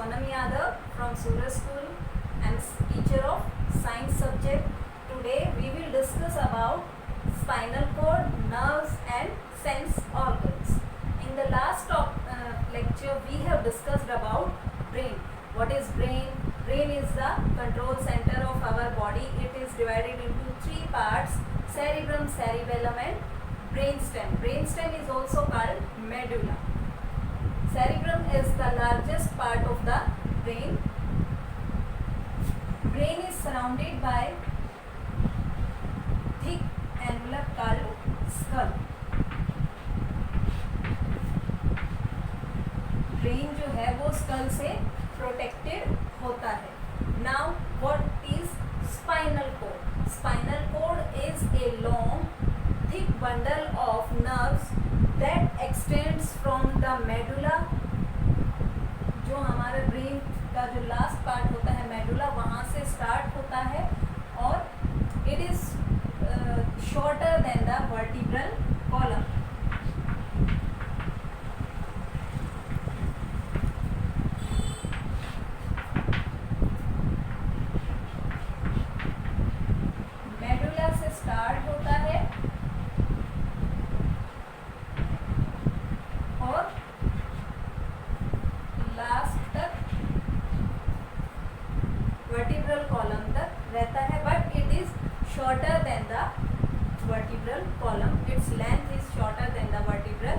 from SURAJ school. I am teacher of science subject. Today we will discuss about spinal cord, nerves and sense organs. In the last lecture we have discussed about brain. What is brain? Brain is the control center of our body. It is divided into three parts: cerebrum, cerebellum and brainstem. Brainstem is also called medulla. Cerebrum is the largest part of the brain. Brain is surrounded by thick envelope called skull. Brain जो है वो school से protected होता है. Now what is spinal cord? Spinal cord is a long thick bundle of nerves that extends from the medulla. जो हमारे brain का जो लास्ट पार्ट होता है मेडुला, वहाँ से स्टार्ट होता है और it is shorter than the vertebral column. Start होता है और लास्ट तक वर्टिब्रल कॉलम तक रहता है, but it is shorter than the vertebral column. Its length is shorter than the vertebral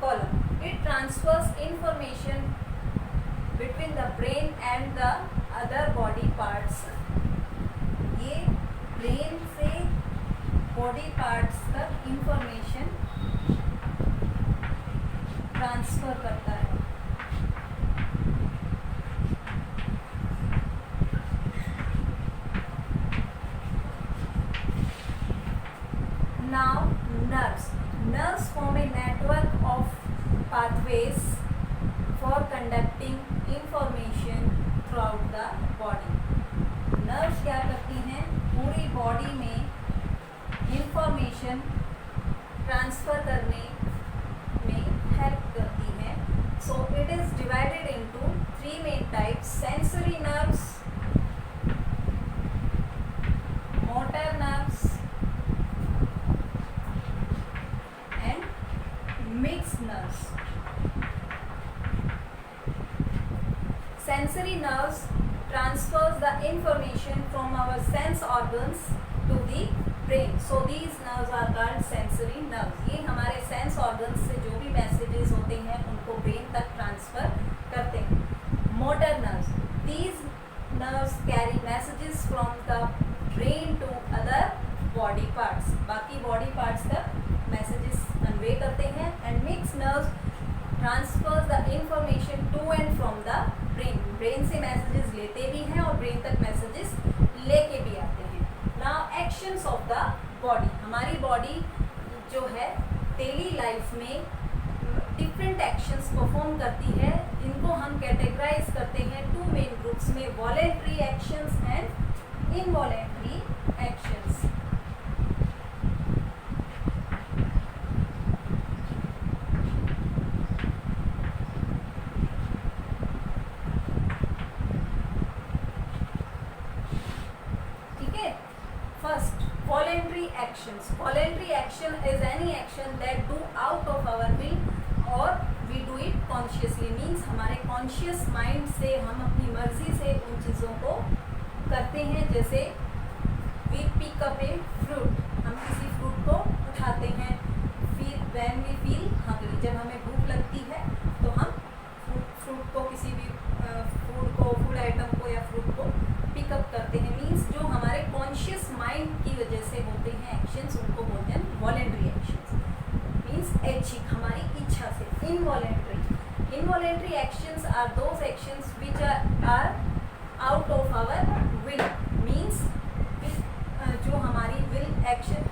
column. It transfers information between the brain and the other body parts. ये brain से body parts तक information transfer करता है. Now nerves. Nerves form a network of pathways for conducting information throughout the body. नर्व्स क्या करती हैं? पूरी बॉडी में इंफॉर्मेशन ट्रांसफ़र करने में हेल्प करती है. So it is divided into three main types: sensory nerves, motor nerves and mixed nerves. Sensory nerves transfers the information from our sense organs to the brain. So these nerves are called sensory nerves. ये हमारे sense organs से जो भी messages होते हैं उनको brain तक transfer करते हैं. Motor nerves. These nerves carry messages from the brain to other body parts. बाकी body parts तक messages convey करते हैं. And mixed nerves transfers the information to and from the brain. Brain से messages लेते भी हैं और brain तक messages लेके भी आते हैं. Now actions of the body. हमारी body जो है daily life में different actions perform करती है. इनको हम categorize करते हैं two main groups में: voluntary actions and involuntary actions. First, voluntary actions. Voluntary action is any action that do out of our will or we do it consciously. Means हमारे conscious mind से हम अपनी मर्जी से उन चीज़ों को करते हैं. जैसे we pick up a fruit. हम किसी fruit को उठाते हैं. फिर when we feel hungry, जब हमें भूख लगती है तो हम fruit को, किसी भी food item को या fruit को पिकअप करते हैं. मीन्स जो हमारे कॉन्शियस माइंड की वजह से होते हैं एक्शंस, उनको बोलते हैं वॉलेंट्री एक्शंस. मीन्स ऐच्छिक, हमारी इच्छा से. Involuntary actions are those actions which are out of our will. Means जो हमारी विल एक्शन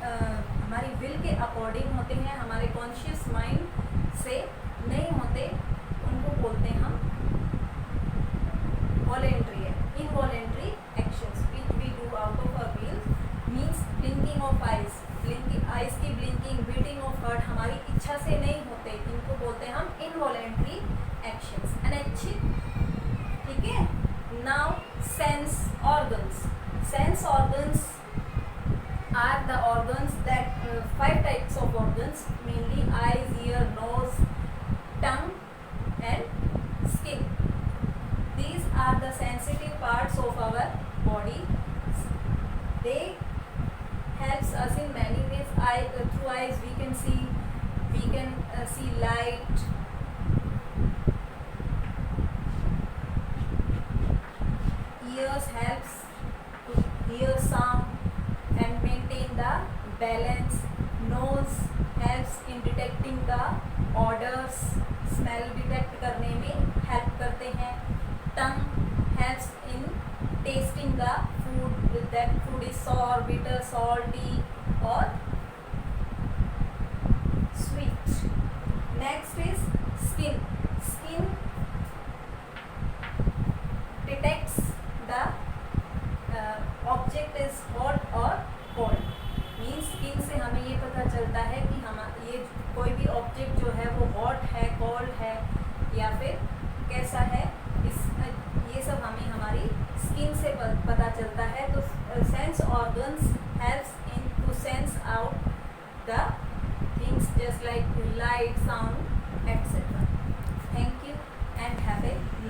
हमारी विल के अकॉर्डिंग होते हैं, हमारे कॉन्शियस माइंड से नहीं होते, उनको बोलते हैं हम वॉलेंट्री है. Involuntary actions which we do out of our will means blinking of eyes. Eyes की ब्लिंकिंग, बीटिंग ऑफ हार्ट हमारी इच्छा से नहीं होते, इनको बोलते हैं हम इनवॉलेंट्री एक्शंस. अनैच्छिक, ठीक sense organs. Sense organs are the organs that 5 types of organs, mainly eyes, ear, nose, tongue and skin. These are the sensitive parts of our body. They helps us in many ways. Through eyes we can see light. Ears helps to hear sound and maintain the balance. Nose helps in detecting the odors, smell detect करने में help करते हैं. Tongue helps in tasting the food, that food is sour, bitter, salty or sweet. Next is skin. Skin detects the object is hot or cold. Means skin से हमें ये पता चलता है कि हम ये कोई भी ऑब्जेक्ट जो है वो हॉट है, कोल्ड है या फिर कैसा है. ये सब हमें हमारी स्किन से पता चलता है. तो sense organs helps in to sense out the things just like light, sound